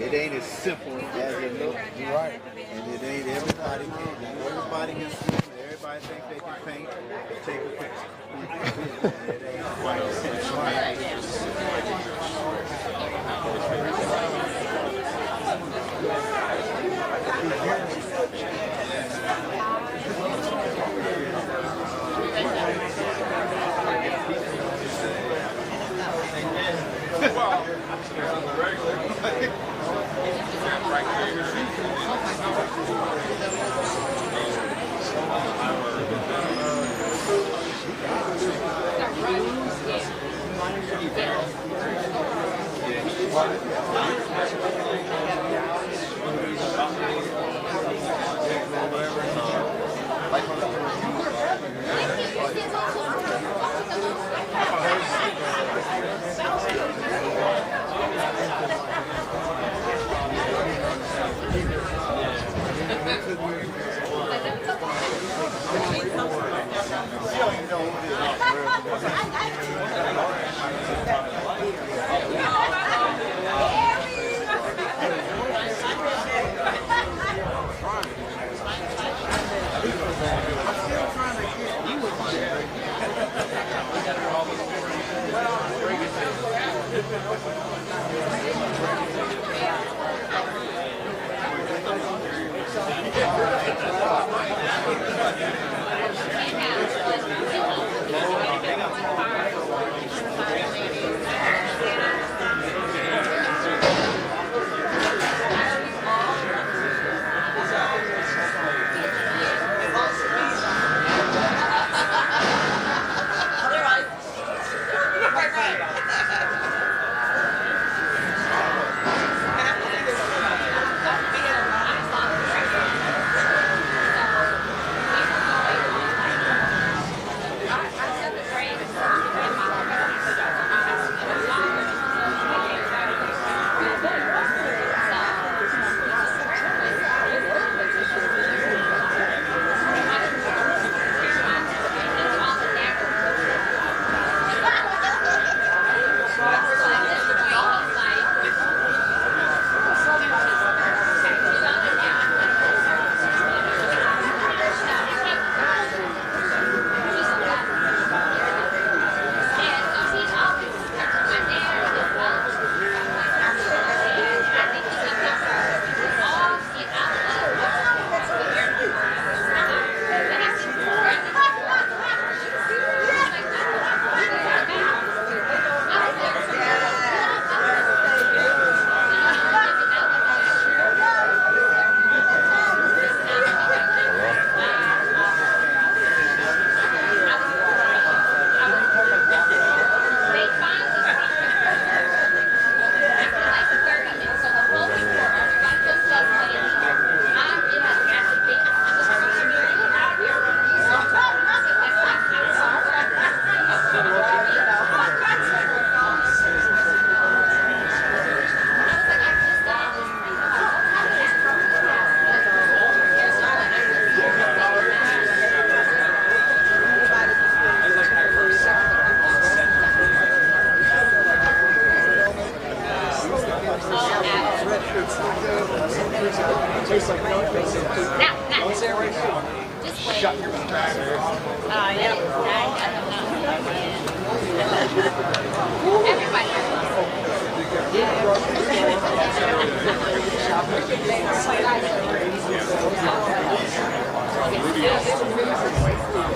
It ain't as simple as it looks. You're right. And it ain't everybody can. Everybody can see. Everybody think they can paint. Take a picture. It ain't quite as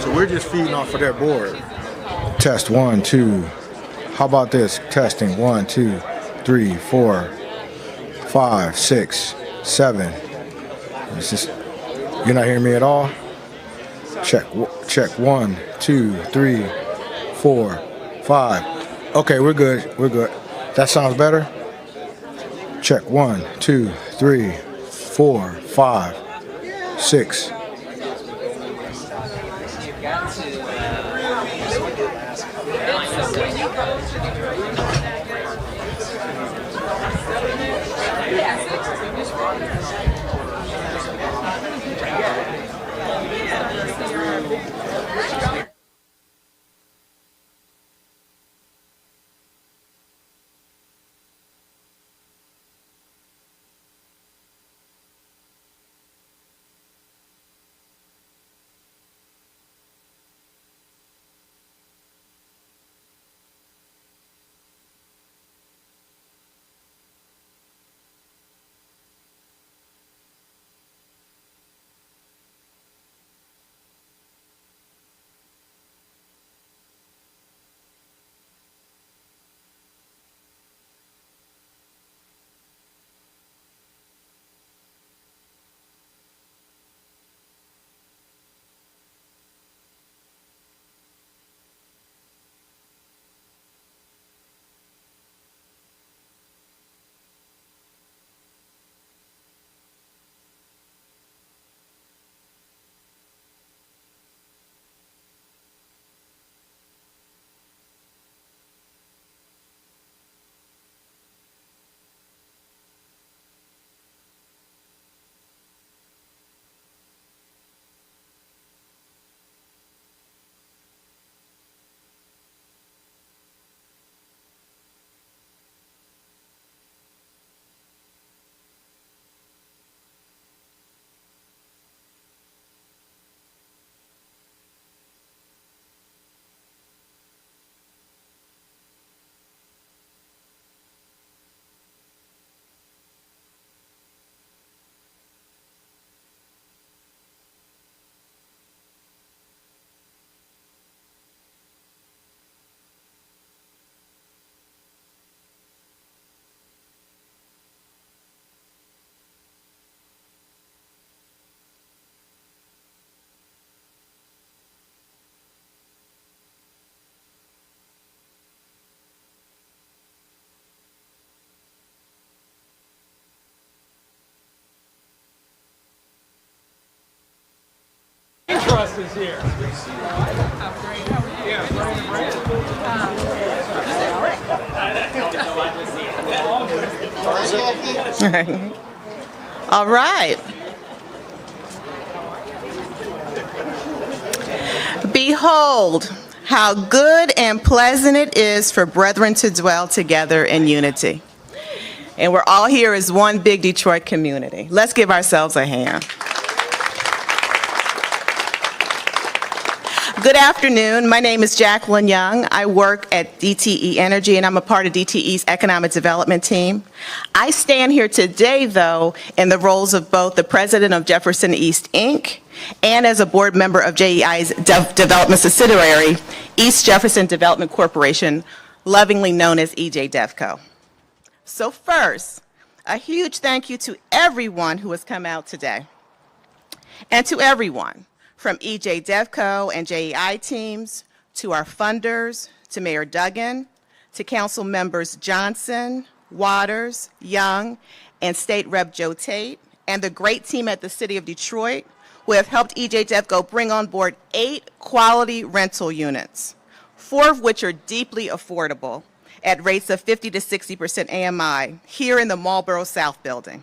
So we're just feeding off of their board. Test 1, 2. How about this? Testing 1, 2, 3, 4, 5, 6, 7. It's just, you're not hearing me at all? Check 1, 2, 3, 4, 5. Okay, we're good. We're good. That sounds better? Check 1, 2, 3, 4, 5, 6. Trust is here. All right. Behold, how good and pleasant it is for brethren to dwell together in unity. And we're all here as one big Detroit community. Let's give ourselves a hand. Good afternoon. My name is Jacqueline Young. I work at DTE Energy, and I'm a part of DTE's economic development team. I stand here today, though, in the roles of both the president of Jefferson East, Inc., and as a board member of JEI's development subsidiary, East Jefferson Development Corporation, lovingly known as EJDevCo. So first, a huge thank you to everyone who has come out today, and to everyone from EJDevCo and JEI teams, to our funders, to Mayor Duggan, to council members Johnson, Waters, Young, and State Rep Joe Tate, and the great team at the City of Detroit who have helped EJDevCo bring on board 8 quality rental units, 4 of which are deeply affordable at rates of 50 to 60% AMI here in the Marlborough South building.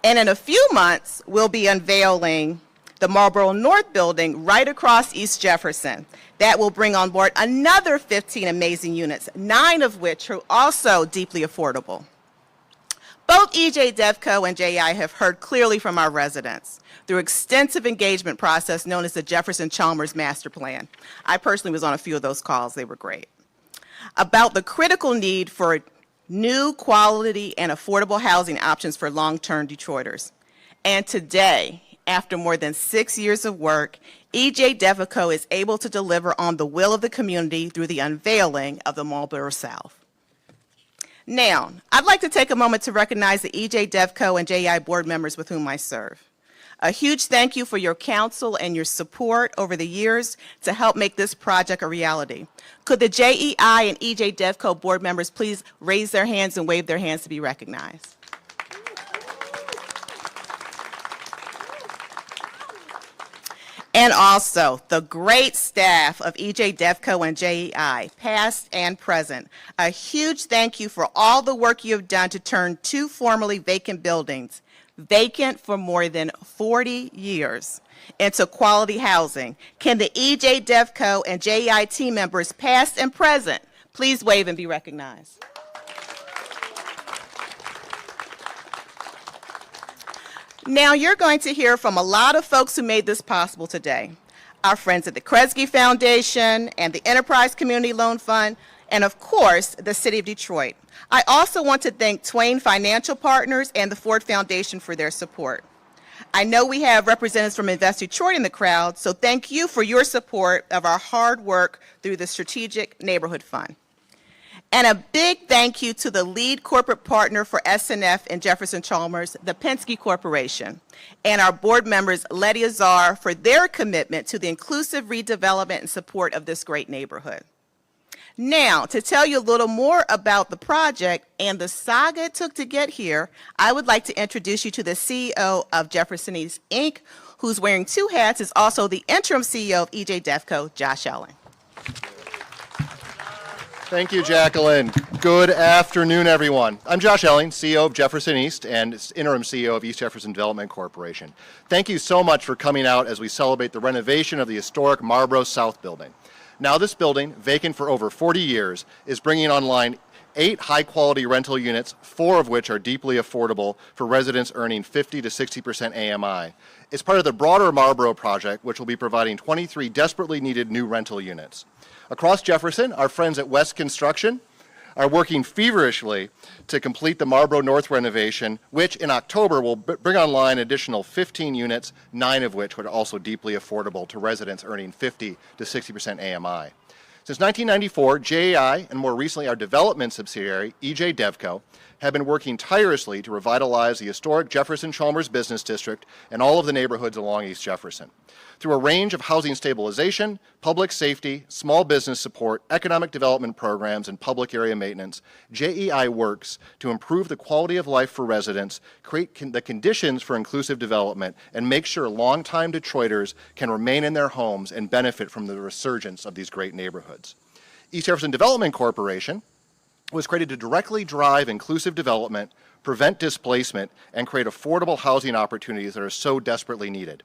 And in a few months, we'll be unveiling the Marlborough North building right across East Jefferson. That will bring on board another 15 amazing units, 9 of which are also deeply affordable. Both EJDevCo and JEI have heard clearly from our residents through extensive engagement process known as the Jefferson Chalmers Master Plan. I personally was on a few of those calls. They were great. About the critical need for new quality and affordable housing options for long-term Detroiters. And today, after more than 6 years of work, EJDevCo is able to deliver on the will of the community through the unveiling of the Marlborough South. Now, I'd like to take a moment to recognize the EJDevCo and JEI board members with whom I serve. A huge thank you for your counsel and your support over the years to help make this project a reality. Could the JEI and EJDevCo board members please raise their hands and wave their hands to be recognized? And also, the great staff of EJDevCo and JEI, past and present. A huge thank you for all the work you have done to turn 2 formerly vacant buildings, vacant for more than 40 years, into quality housing. Can the EJDevCo and JEI team members, past and present, please wave and be recognized? Now you're going to hear from a lot of folks who made this possible today. Our friends at the Kresge Foundation and the Enterprise Community Loan Fund, and of course, the City of Detroit. I also want to thank Twain Financial Partners and the Ford Foundation for their support. I know we have representatives from Invest Detroit in the crowd, so thank you for your support of our hard work through the Strategic Neighborhood Fund. And a big thank you to the lead corporate partner for SNF in Jefferson Chalmers, the Penske Corporation, and our board members, Letty Azar, for their commitment to the inclusive redevelopment and support of this great neighborhood. Now, to tell you a little more about the project and the saga it took to get here, I would like to introduce you to the CEO of Jefferson East, Inc., who's wearing 2 hats, is also the interim CEO of EJDevCo, Josh Elling. Thank you, Jacqueline. Good afternoon, everyone. I'm Josh Elling, CEO of Jefferson East and interim CEO of East Jefferson Development Corporation. Thank you so much for coming out as we celebrate the renovation of the historic Marlborough South building. Now this building, vacant for over 40 years, is bringing online 8 high-quality rental units, 4 of which are deeply affordable for residents earning 50 to 60% AMI. It's part of the broader Marlborough project, which will be providing 23 desperately needed new rental units. Across Jefferson, our friends at West Construction are working feverishly to complete the Marlborough North renovation, which in October will bring online an additional 15 units, 9 of which are also deeply affordable to residents earning 50 to 60% AMI. Since 1994, JAI, and more recently our development subsidiary, EJDevCo, have been working tirelessly to revitalize the historic Jefferson Chalmers business district and all of the neighborhoods along East Jefferson. Through a range of housing stabilization, public safety, small business support, economic development programs, and public area maintenance, JEI works to improve the quality of life for residents, create the conditions for inclusive development, and make sure longtime Detroiters can remain in their homes and benefit from the resurgence of these great neighborhoods. East Jefferson Development Corporation was created to directly drive inclusive development, prevent displacement, and create affordable housing opportunities that are so desperately needed.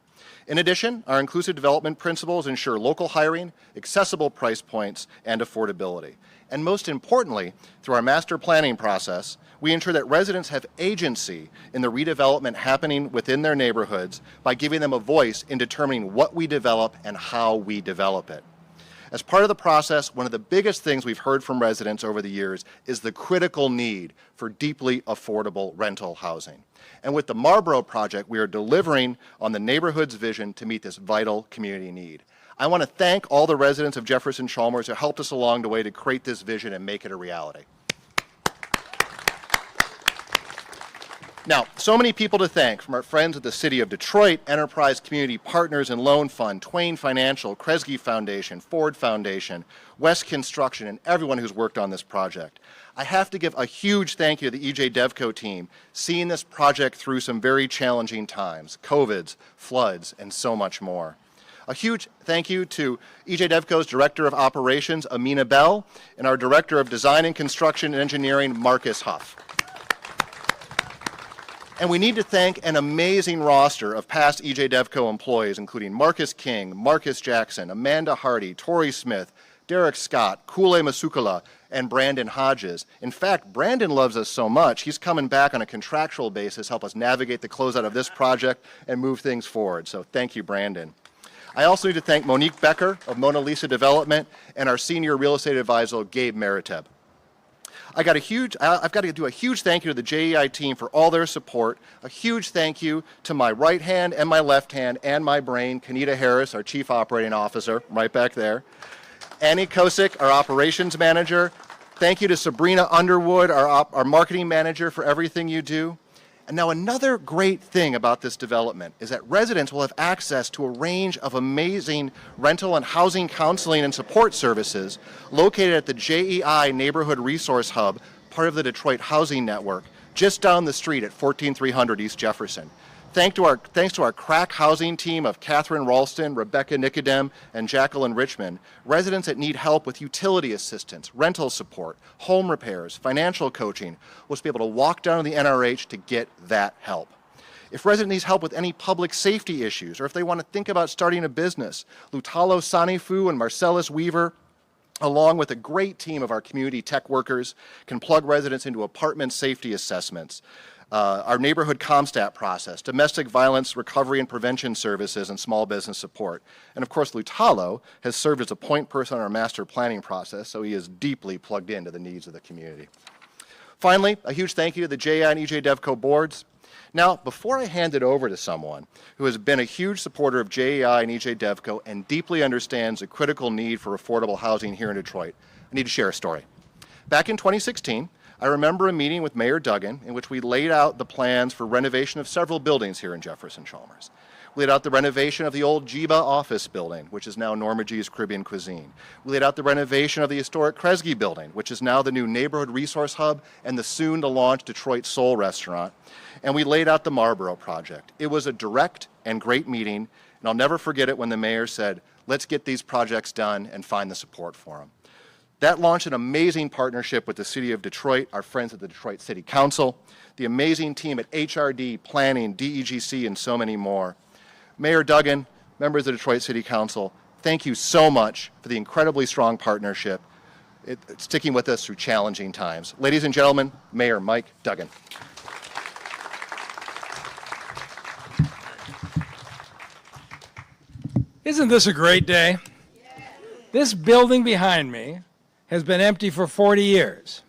In addition, our inclusive development principles ensure local hiring, accessible price points, and affordability. And most importantly, through our master planning process, we ensure that residents have agency in the redevelopment happening within their neighborhoods by giving them a voice in determining what we develop and how we develop it. As part of the process, one of the biggest things we've heard from residents over the years is the critical need for deeply affordable rental housing. And with the Marlborough project, we are delivering on the neighborhood's vision to meet this vital community need. I want to thank all the residents of Jefferson Chalmers who helped us along the way to create this vision and make it a reality. Now, so many people to thank, from our friends at the City of Detroit, Enterprise Community Partners and Loan Fund, Twain Financial, Kresge Foundation, Ford Foundation, West Construction, and everyone who's worked on this project. I have to give a huge thank you to the EJDevCo team, seeing this project through some very challenging times, COVIDs, floods, and so much more. A huge thank you to EJDevCo's Director of Operations, Amina Bell, and our Director of Design and Construction and Engineering, Marcus Huff. And we need to thank an amazing roster of past EJDevCo employees, including Marcus King, Marcus Jackson, Amanda Hardy, Tori Smith, Derek Scott, Kule Masukala, and Brandon Hodges. In fact, Brandon loves us so much, he's coming back on a contractual basis, help us navigate the closeout of this project and move things forward. So thank you, Brandon. I also need to thank Monique Becker of Mona Lisa Development and our senior real estate advisor, Gabe Meriteb. I've got to do a huge thank you to the JEI team for all their support. A huge thank you to my right hand and my left hand and my brain, Kenita Harris, our Chief Operating Officer, right back there. Annie Kosick, our Operations Manager. Thank you to Sabrina Underwood, our Marketing Manager, for everything you do. And now another great thing about this development is that residents will have access to a range of amazing rental and housing counseling and support services located at the JEI Neighborhood Resource Hub, part of the Detroit Housing Network, just down the street at 14300 East Jefferson. Thanks to our crack housing team of Catherine Ralston, Rebecca Nicodem, and Jacqueline Richmond, residents that need help with utility assistance, rental support, home repairs, financial coaching will be able to walk down to the NRH to get that help. If resident needs help with any public safety issues, or if they want to think about starting a business, Lutalo Sanifu and Marcellus Weaver, along with a great team of our community tech workers, can plug residents into apartment safety assessments, our neighborhood CompStat process, domestic violence recovery and prevention services, and small business support. And of course, Lutalo has served as a point person on our master planning process, so he is deeply plugged into the needs of the community. Finally, a huge thank you to the JI and EJDevCo boards. Now, before I hand it over to someone who has been a huge supporter of JEI and EJDevCo and deeply understands the critical need for affordable housing here in Detroit, I need to share a story. Back in 2016, I remember a meeting with Mayor Duggan in which we laid out the plans for renovation of several buildings here in Jefferson Chalmers. We laid out the renovation of the old Jiba office building, which is now Norma G's Caribbean Cuisine. We laid out the renovation of the historic Kresge building, which is now the new Neighborhood Resource Hub and the soon-to-launch Detroit Soul Restaurant. And we laid out the Marlborough project. It was a direct and great meeting, and I'll never forget it when the mayor said, let's get these projects done and find the support for them. That launched an amazing partnership with the City of Detroit, our friends at the Detroit City Council, the amazing team at HRD, Planning, DEGC, and so many more. Mayor Duggan, members of the Detroit City Council, thank you so much for the incredibly strong partnership. It's sticking with us through challenging times. Ladies and gentlemen, Mayor Mike Duggan. Isn't this a great day? This building behind me has been empty for 40 years.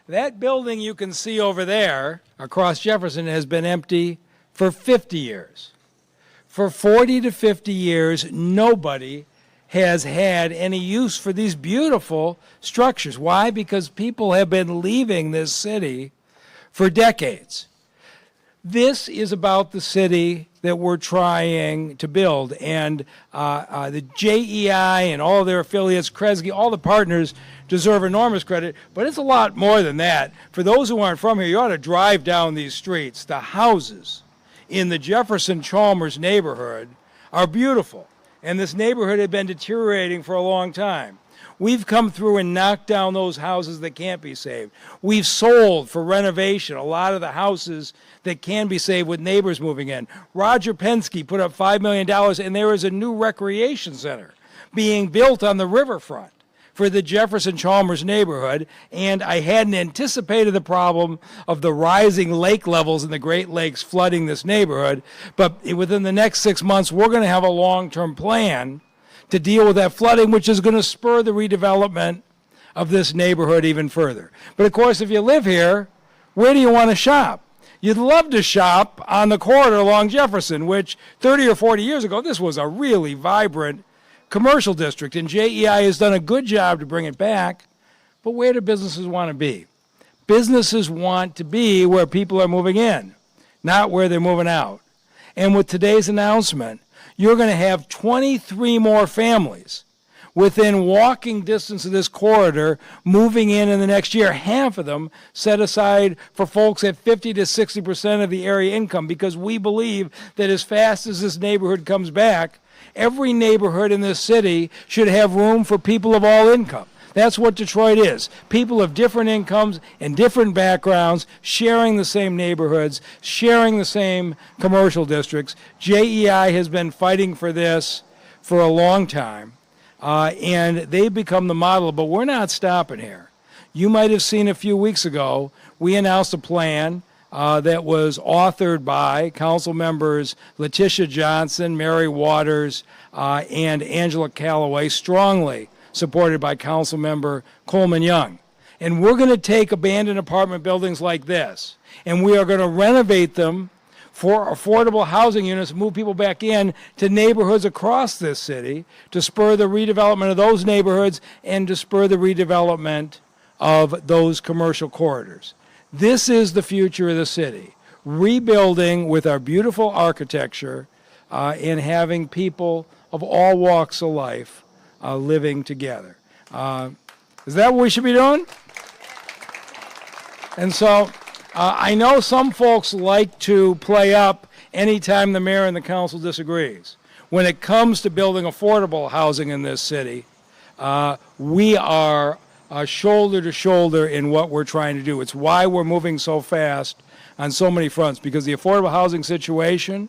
That building you can see over there across Jefferson has been empty for 50 years. For 40 to 50 years, nobody has had any use for these beautiful structures. Why? Because people have been leaving this city for decades. This is about the city that we're trying to build, and the JEI and all their affiliates, Kresge, all the partners deserve enormous credit, but it's a lot more than that. For those who aren't from here, you ought to drive down these streets. The houses in the Jefferson Chalmers neighborhood are beautiful, and this neighborhood had been deteriorating for a long time. We've come through and knocked down those houses that can't be saved. We've sold for renovation a lot of the houses that can be saved with neighbors moving in. Roger Penske put up $5 million, and there is a new recreation center being built on the riverfront for the Jefferson Chalmers neighborhood, and I hadn't anticipated the problem of the rising lake levels in the Great Lakes flooding this neighborhood, but within the next 6 months, we're going to have a long-term plan to deal with that flooding, which is going to spur the redevelopment of this neighborhood even further. But of course, if you live here, where do you want to shop? You'd love to shop on the corridor along Jefferson, which 30 or 40 years ago, this was a really vibrant commercial district, and JEI has done a good job to bring it back. But where do businesses want to be? Businesses want to be where people are moving in, not where they're moving out. And with today's announcement, you're going to have 23 more families within walking distance of this corridor moving in the next year. Half of them set aside for folks at 50 to 60% of the area income, because we believe that as fast as this neighborhood comes back, every neighborhood in this city should have room for people of all income. That's what Detroit is. People of different incomes and different backgrounds sharing the same neighborhoods, sharing the same commercial districts. JEI has been fighting for this for a long time, and they've become the model, but we're not stopping here. You might have seen a few weeks ago, we announced a plan that was authored by council members Letitia Johnson, Mary Waters, and Angela Callaway, strongly supported by council member Coleman Young. And we're going to take abandoned apartment buildings like this, and we are going to renovate them for affordable housing units, move people back in to neighborhoods across this city to spur the redevelopment of those neighborhoods and to spur the redevelopment of those commercial corridors. This is the future of the city, rebuilding with our beautiful architecture and having people of all walks of life living together. Is that what we should be doing? And so I know some folks like to play up anytime the mayor and the council disagrees. When it comes to building affordable housing in this city, we are shoulder to shoulder in what we're trying to do. It's why we're moving so fast on so many fronts, because the affordable housing situation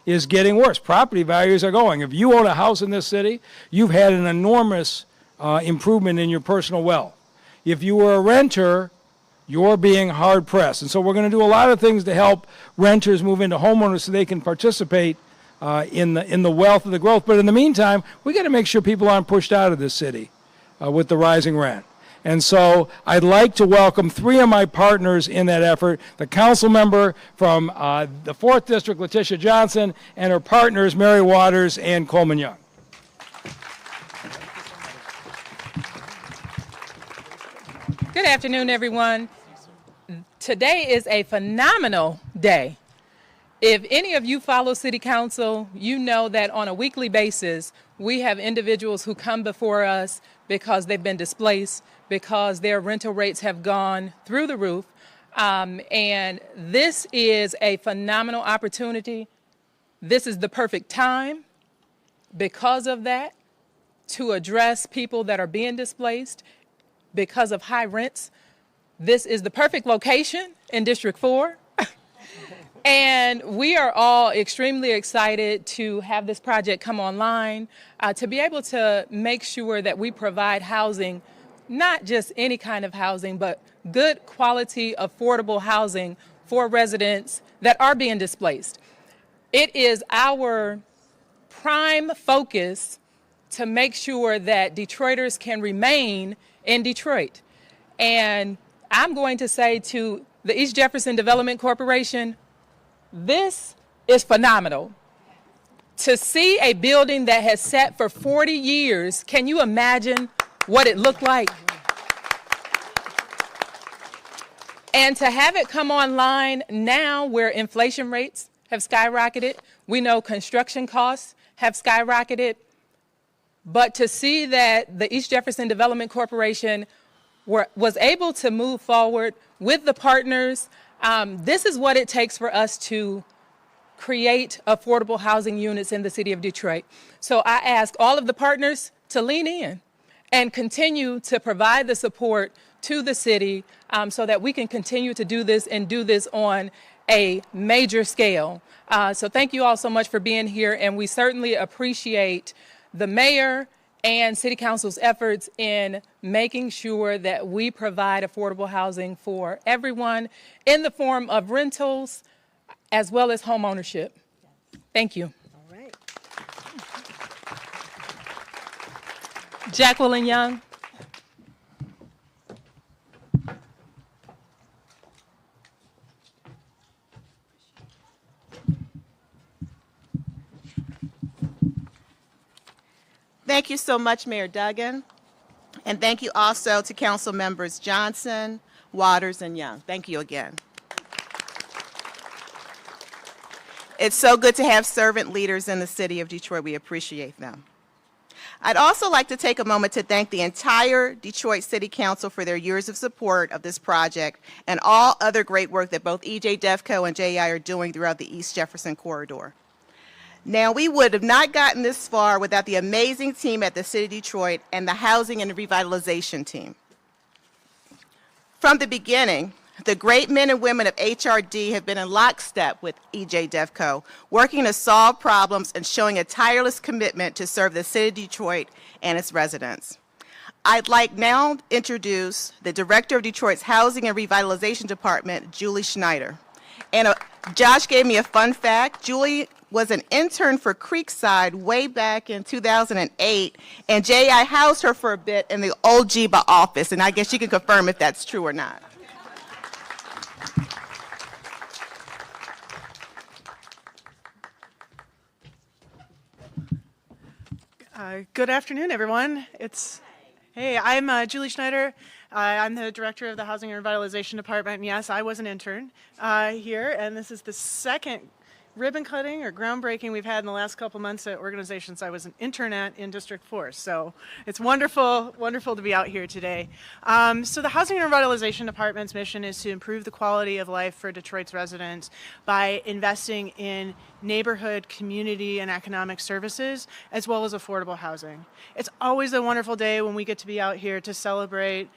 is getting worse. Property values are going. If you own a house in this city, you've had an enormous improvement in your personal wealth. If you were a renter, you're being hard pressed. And so we're going to do a lot of things to help renters move into homeowners so they can participate in the wealth of the growth. But in the meantime, we got to make sure people aren't pushed out of this city with the rising rent. And so I'd like to welcome three of my partners in that effort, the council member from the 4th District, Letitia Johnson, and her partners, Mary Waters and Coleman Young. Good afternoon, everyone. Today is a phenomenal day. If any of you follow City Council, you know that on a weekly basis, we have individuals who come before us because they've been displaced, because their rental rates have gone through the roof. And this is a phenomenal opportunity. This is the perfect time because of that to address people that are being displaced because of high rents. This is the perfect location in District 4. And we are all extremely excited to have this project come online, to be able to make sure that we provide housing, not just any kind of housing, but good quality, affordable housing for residents that are being displaced. It is our prime focus to make sure that Detroiters can remain in Detroit. And I'm going to say to the East Jefferson Development Corporation, this is phenomenal. To see a building that has sat for 40 years, can you imagine what it looked like? And to have it come online now where inflation rates have skyrocketed, we know construction costs have skyrocketed, but to see that the East Jefferson Development Corporation was able to move forward with the partners, this is what it takes for us to create affordable housing units in the city of Detroit. So I ask all of the partners to lean in and continue to provide the support to the city so that we can continue to do this and do this on a major scale. So thank you all so much for being here, and we certainly appreciate the mayor and city council's efforts in making sure that we provide affordable housing for everyone in the form of rentals as well as home ownership. Thank you. All right. Jacqueline Young. Thank you so much, Mayor Duggan. And thank you also to Council Members Johnson, Waters, and Young. Thank you again. It's so good to have servant leaders in the city of Detroit. We appreciate them. I'd also like to take a moment to thank the entire Detroit City Council for their years of support of this project and all other great work that both EJDevCo and JEI are doing throughout the East Jefferson corridor. Now, we would have not gotten this far without the amazing team at the City of Detroit and the Housing and Revitalization team. From the beginning, the great men and women of HRD have been in lockstep with EJDevCo, working to solve problems and showing a tireless commitment to serve the City of Detroit and its residents. I'd like now to introduce the Director of Detroit's Housing and Revitalization Department, Julie Schneider. And Josh gave me a fun fact. Julie was an intern for Creekside way back in 2008, and JI housed her for a bit in the old JEBA office, and I guess she can confirm if that's true or not. Good afternoon, everyone. Hey, I'm Julie Schneider. I'm the director of the Housing and Revitalization Department. And yes, I was an intern here, and this is the second ribbon cutting or groundbreaking we've had in the last couple months at organizations I was an intern at in District 4. So it's wonderful, wonderful to be out here today. So the Housing and Revitalization Department's mission is to improve the quality of life for Detroit's residents by investing in neighborhood, community, and economic services, as well as affordable housing. It's always a wonderful day when we get to be out here to celebrate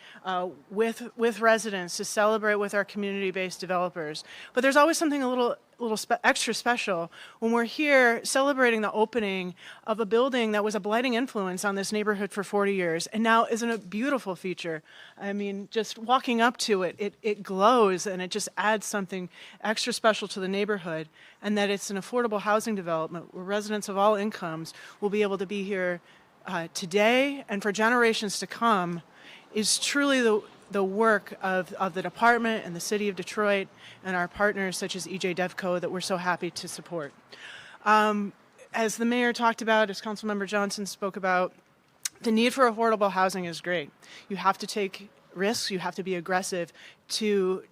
with residents, to celebrate with our community-based developers. But there's always something a little extra special when we're here celebrating the opening of a building that was a blighting influence on this neighborhood for 40 years and now isn't a beautiful feature. I mean, just walking up to it, it glows and it just adds something extra special to the neighborhood, and that it's an affordable housing development where residents of all incomes will be able to be here today and for generations to come is truly the work of the department and the city of Detroit and our partners such as EJDevCo that we're so happy to support. As the mayor talked about, as Councilmember Johnson spoke about, the need for affordable housing is great. You have to take risks, you have to be aggressive to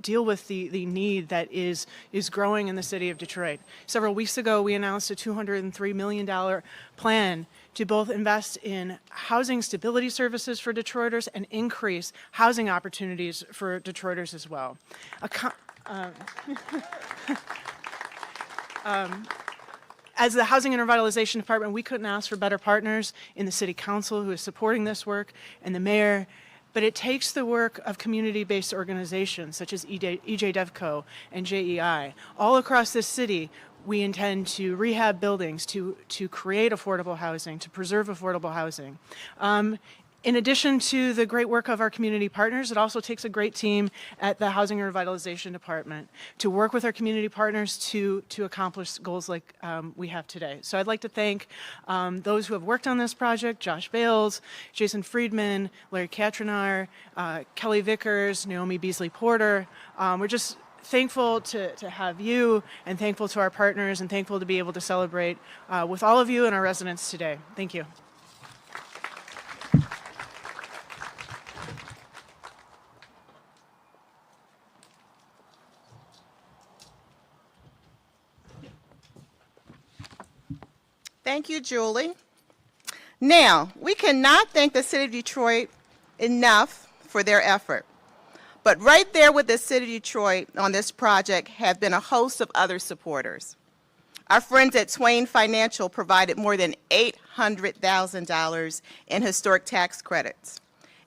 deal with the need that is growing in the city of Detroit. Several weeks ago, we announced a $203 million plan to both invest in housing stability services for Detroiters and increase housing opportunities for Detroiters as well. As the Housing and Revitalization Department, we couldn't ask for better partners in the City Council who is supporting this work and the mayor. But it takes the work of community-based organizations such as EJDevCo and JEI. All across this city, we intend to rehab buildings, to create affordable housing, to preserve affordable housing. In addition to the great work of our community partners, it also takes a great team at the Housing and Revitalization Department to work with our community partners to accomplish goals like we have today. So I'd like to thank those who have worked on this project: Josh Bales, Jason Friedman, Larry Katrinar, Kelly Vickers, Naomi Beasley Porter. We're just thankful to have you, and thankful to our partners, and thankful to be able to celebrate with all of you and our residents today. Thank you. Thank you, Julie. Now, we cannot thank the City of Detroit enough for their effort. But right there with the City of Detroit on this project have been a host of other supporters. Our friends at Swain Financial provided more than $800,000 in historic tax credits.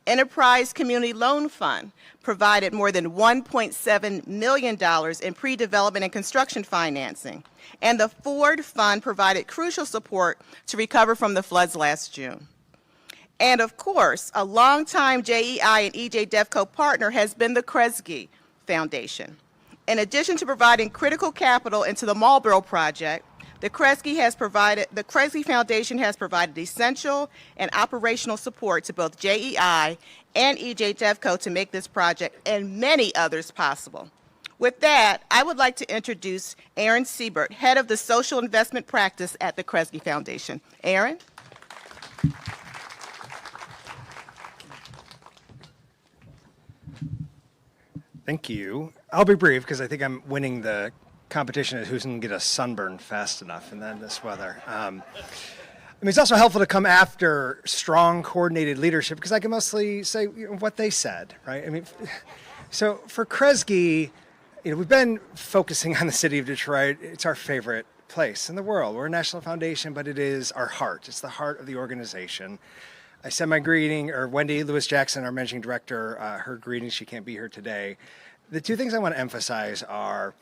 Enterprise Community Loan Fund provided more than $1.7 million in pre-development and construction financing. And the Ford Fund provided crucial support to recover from the floods last June. And of course, a longtime JEI and EJDevCo partner has been the Kresge Foundation. In addition to providing critical capital into the Marlborough project, the Kresge Foundation has provided essential and operational support to both JEI and EJDevCo to make this project and many others possible. With that, I would like to introduce Aaron Siebert, head of the Social Investment Practice at the Kresge Foundation. Aaron? Thank you. I'll be brief because I think I'm winning the competition at who's going to get a sunburn fast enough in this weather. I mean, it's also helpful to come after strong, coordinated leadership because I can mostly say what they said, right? I mean, so for Kresge, we've been focusing on the city of Detroit. It's our favorite place in the world. We're a national foundation, but it is our heart. It's the heart of the organization. I send my greeting, or Wendy Lewis-Jackson, our managing director, her greetings. She can't be here today. The two things I want to emphasize are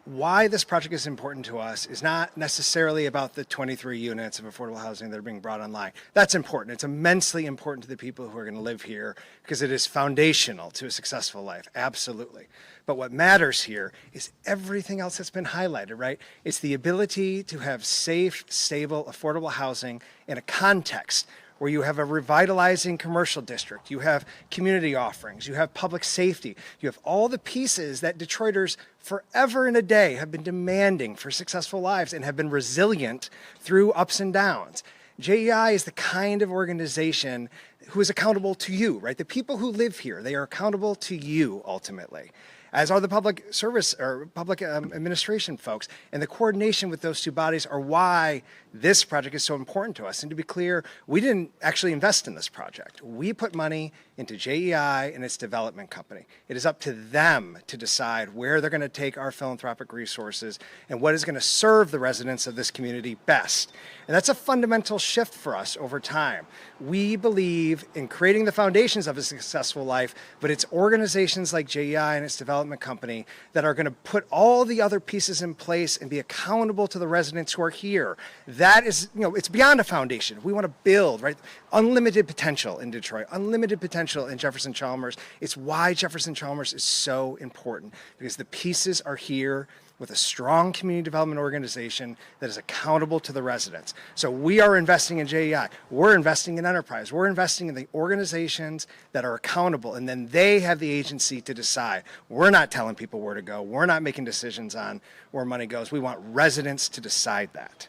why this project is important to us is not necessarily about the 23 units of affordable housing that are being brought online. That's important. It's immensely important to the people who are going to live here because it is foundational to a successful life, absolutely. But what matters here is everything else that's been highlighted, right? It's the ability to have safe, stable, affordable housing in a context where you have a revitalizing commercial district, you have community offerings, you have public safety, you have all the pieces that Detroiters forever and a day have been demanding for successful lives and have been resilient through ups and downs. JEI is the kind of organization who is accountable to you, right? The people who live here, they are accountable to you ultimately, as are the public service or public administration folks. And the coordination with those two bodies are why this project is so important to us. And to be clear, we didn't actually invest in this project. We put money into JEI and its development company. It is up to them to decide where they're going to take our philanthropic resources and what is going to serve the residents of this community best. And that's a fundamental shift for us over time. We believe in creating the foundations of a successful life, but it's organizations like JEI and its development company that are going to put all the other pieces in place and be accountable to the residents who are here. That is, it's beyond a foundation. We want to build, right? Unlimited potential in Detroit, unlimited potential in Jefferson Chalmers. It's why Jefferson Chalmers is so important, because the pieces are here with a strong community development organization that is accountable to the residents. So we are investing in JEI. We're investing in Enterprise. We're investing in the organizations that are accountable, and then they have the agency to decide. We're not telling people where to go. We're not making decisions on where money goes. We want residents to decide that.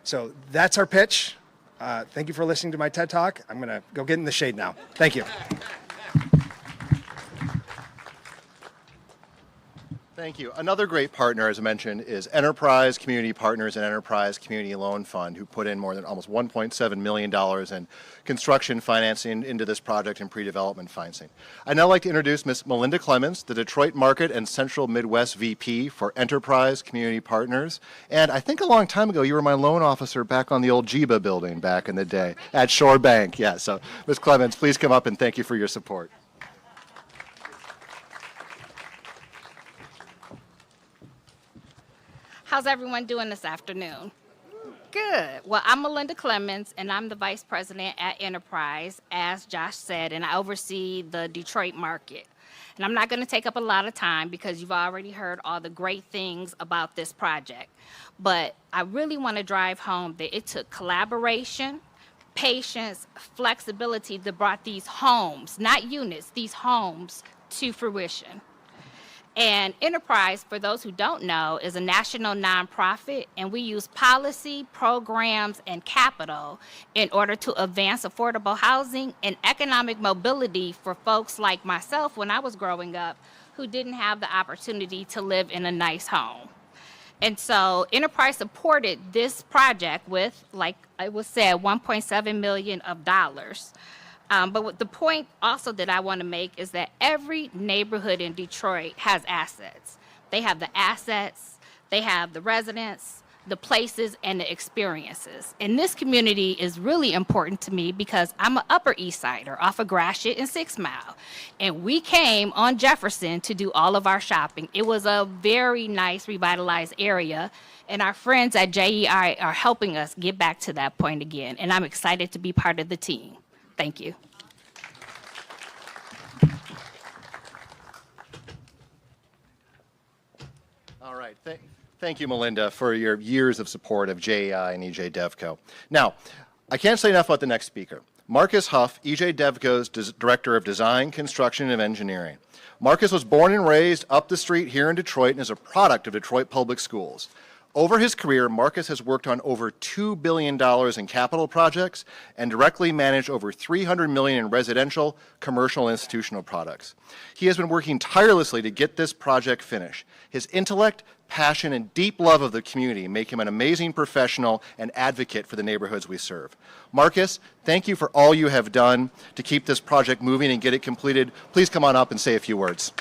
So that's our pitch. Thank you for listening to my TED Talk. I'm going to go get in the shade now. Thank you. Thank you. Another great partner, as I mentioned, is Enterprise Community Partners and Enterprise Community Loan Fund, who put in more than almost $1.7 million in construction financing into this project and pre-development financing. I'd now like to introduce Ms. Melinda Clemens, the Detroit Market and Central Midwest VP for Enterprise Community Partners. And I think a long time ago, you were my loan officer back on the old JEBA building back in the day at Shore Bank. Yeah, so Ms. Clemens, please come up and thank you for your support. How's everyone doing this afternoon? Good. Well, I'm Melinda Clemens, and I'm the Vice President at Enterprise, as Josh said, and I oversee the Detroit market. And I'm not going to take up a lot of time because you've already heard all the great things about this project. But I really want to drive home that it took collaboration, patience, flexibility that brought these homes, not units, these homes to fruition. And Enterprise, for those who don't know, is a national nonprofit, and we use policy, programs, and capital in order to advance affordable housing and economic mobility for folks like myself when I was growing up who didn't have the opportunity to live in a nice home. And so Enterprise supported this project with, like it was said, $1.7 million of dollars. But the point also that I want to make is that every neighborhood in Detroit has assets. They have the assets, they have the residents, the places, and the experiences. And this community is really important to me because I'm an Upper East Sider off of Gratiot and 6 Mile. And we came on Jefferson to do all of our shopping. It was a very nice revitalized area. And our friends at JEI are helping us get back to that point again. And I'm excited to be part of the team. Thank you. All right. Thank you, Melinda, for your years of support of JEI and EJDevCo. Now, I can't say enough about the next speaker. Marcus Huff, EJDevCo's Director of Design, Construction, and Engineering. Marcus was born and raised up the street here in Detroit and is a product of Detroit Public Schools. Over his career, Marcus has worked on over $2 billion in capital projects and directly managed over $300 million in residential, commercial, and institutional products. He has been working tirelessly to get this project finished. His intellect, passion, and deep love of the community make him an amazing professional and advocate for the neighborhoods we serve. Marcus, thank you for all you have done to keep this project moving and get it completed. Please come on up and say a few words.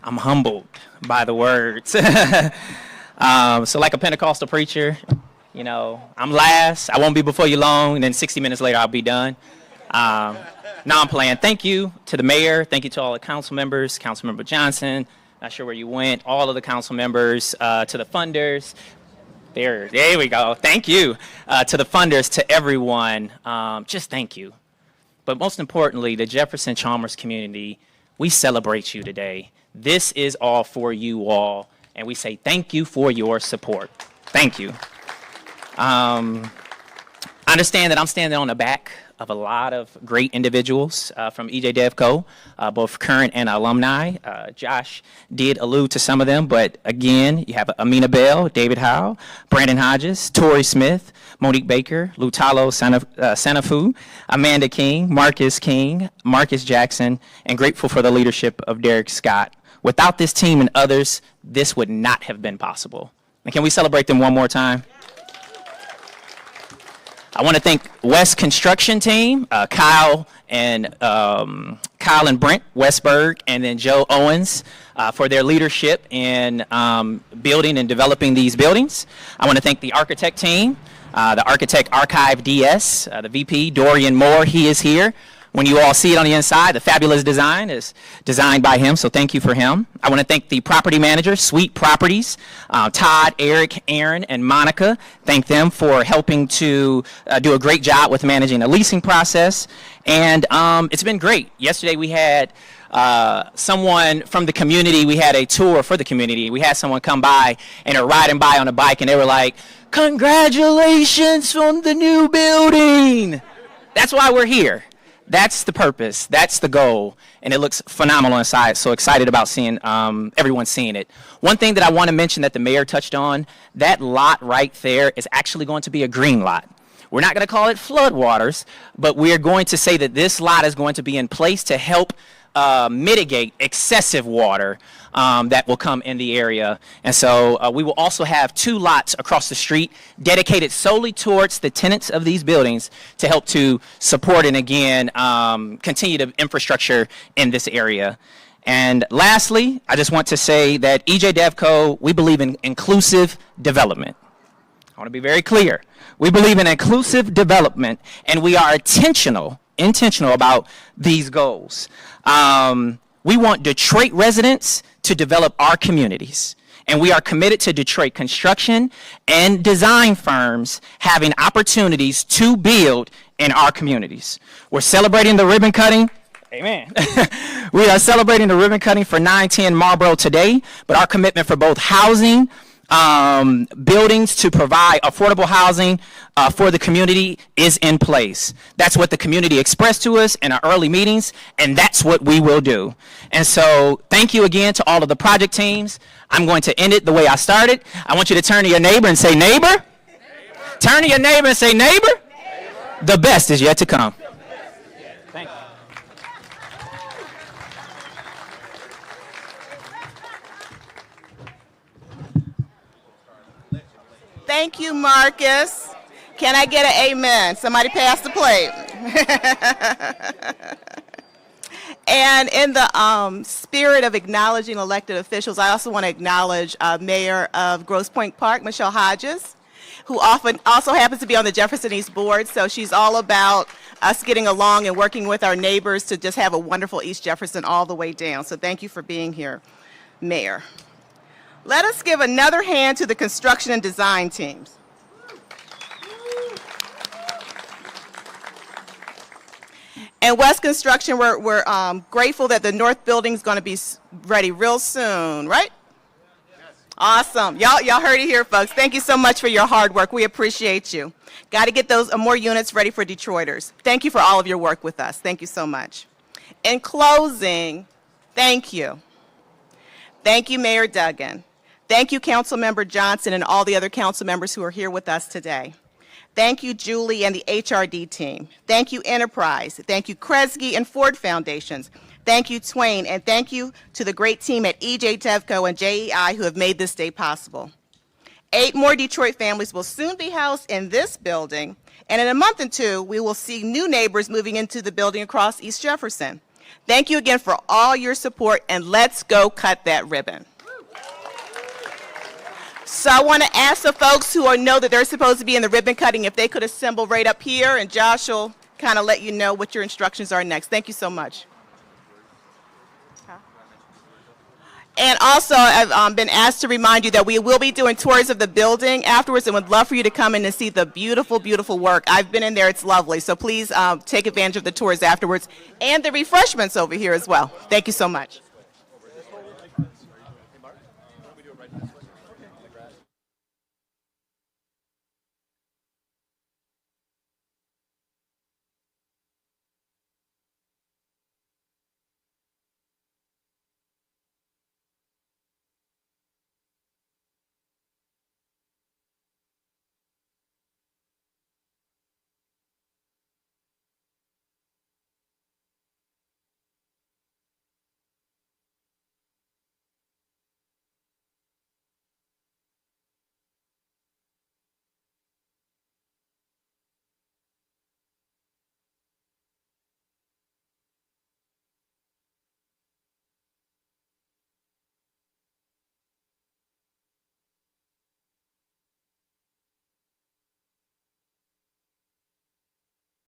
I'm humbled by the words. So like a Pentecostal preacher, you know, I'm last, I won't be before you long, and then 60 minutes later I'll be done. Now I'm playing. Thank you to the mayor. Thank you to all the council members, Councilmember Johnson, not sure where you went, all of the council members, to the funders. There we go. Thank you to the funders, to everyone. Just thank you. But most importantly, the Jefferson Chalmers community, we celebrate you today. This is all for you all, and we say thank you for your support. Thank you. I understand that I'm standing on the back of a lot of great individuals from EJDevCo, both current and alumni. Josh did allude to some of them, but again, you have Amina Bell, David Howe, Brandon Hodges, Tori Smith, Monique Baker, Lutalo Sanafu, Amanda King, Marcus Jackson, and grateful for the leadership of Derek Scott. Without this team and others, this would not have been possible. And can we celebrate them one more time? I want to thank West Construction Team, Kyle and Brent Westberg, and then Joe Owens for their leadership in building and developing these buildings. I want to thank the architect team, the Architect Archive DS, the VP, Dorian Moore. He is here. When you all see it on the inside, the fabulous design is designed by him, so thank you for him. I want to thank the property managers, Sweet Properties, Todd, Eric, Aaron, and Monica. Thank them for helping to do a great job with managing the leasing process. And it's been great. Yesterday we had someone from the community, we had a tour for the community. We had someone come by and they're riding by on a bike and they were like, "Congratulations on the new building." That's why we're here. That's the purpose, that's the goal, and it looks phenomenal inside, so excited about seeing everyone seeing it. One thing that I want to mention that the mayor touched on, that lot right there is actually going to be a green lot. We're not going to call it floodwaters, but we're going to say that this lot is going to be in place to help mitigate excessive water that will come in the area. And so we will also have 2 lots across the street dedicated solely towards the tenants of these buildings to help to support and again continue the infrastructure in this area. And lastly, I just want to say that EJDevCo, we believe in inclusive development. I want to be very clear. We believe in inclusive development, and we are intentional about these goals. We want Detroit residents to develop our communities, and we are committed to Detroit construction and design firms having opportunities to build in our communities. We're celebrating the ribbon cutting. Amen. We are celebrating the ribbon cutting for 910 Marlborough today, but our commitment for both housing, buildings to provide affordable housing for the community is in place. That's what the community expressed to us in our early meetings, and that's what we will do. And so thank you again to all of the project teams. I'm going to end it the way I started. I want you to turn to your neighbor and say, neighbor. Turn to your neighbor and say, neighbor. The best is yet to come. Thank you. Thank you, Marcus. Can I get an amen? Somebody pass the plate. And in the spirit of acknowledging elected officials, I also want to acknowledge Mayor of Grosse Pointe Park, Michelle Hodges, who also happens to be on the Jefferson East board. So she's all about us getting along and working with our neighbors to just have a wonderful East Jefferson all the way down. So thank you for being here, Mayor. Let us give another hand to the construction and design teams. And West Construction, we're grateful that the north building is going to be ready real soon, right? Yes. Awesome. Y'all heard it here, folks. Thank you so much for your hard work. We appreciate you. Got to get those more units ready for Detroiters. Thank you for all of your work with us. Thank you so much. In closing, thank you. Thank you, Mayor Duggan. Thank you, Councilmember Johnson and all the other council members who are here with us today. Thank you, Julie and the HRD team. Thank you, Enterprise. Thank you, Kresge and Ford Foundations. Thank you, Twain, and thank you to the great team at EJDevCo and JEI who have made this day possible. 8 more Detroit families will soon be housed in this building, and in a month or two, we will see new neighbors moving into the building across East Jefferson. Thank you again for all your support, and let's go cut that ribbon. So I want to ask the folks who know that they're supposed to be in the ribbon cutting if they could assemble right up here, and Josh will kind of let you know what your instructions are next. Thank you so much. And also, I've been asked to remind you that we will be doing tours of the building afterwards, and would love for you to come in and see the beautiful, beautiful work. I've been in there. It's lovely. So please take advantage of the tours afterwards and the refreshments over here as well. Thank you so much.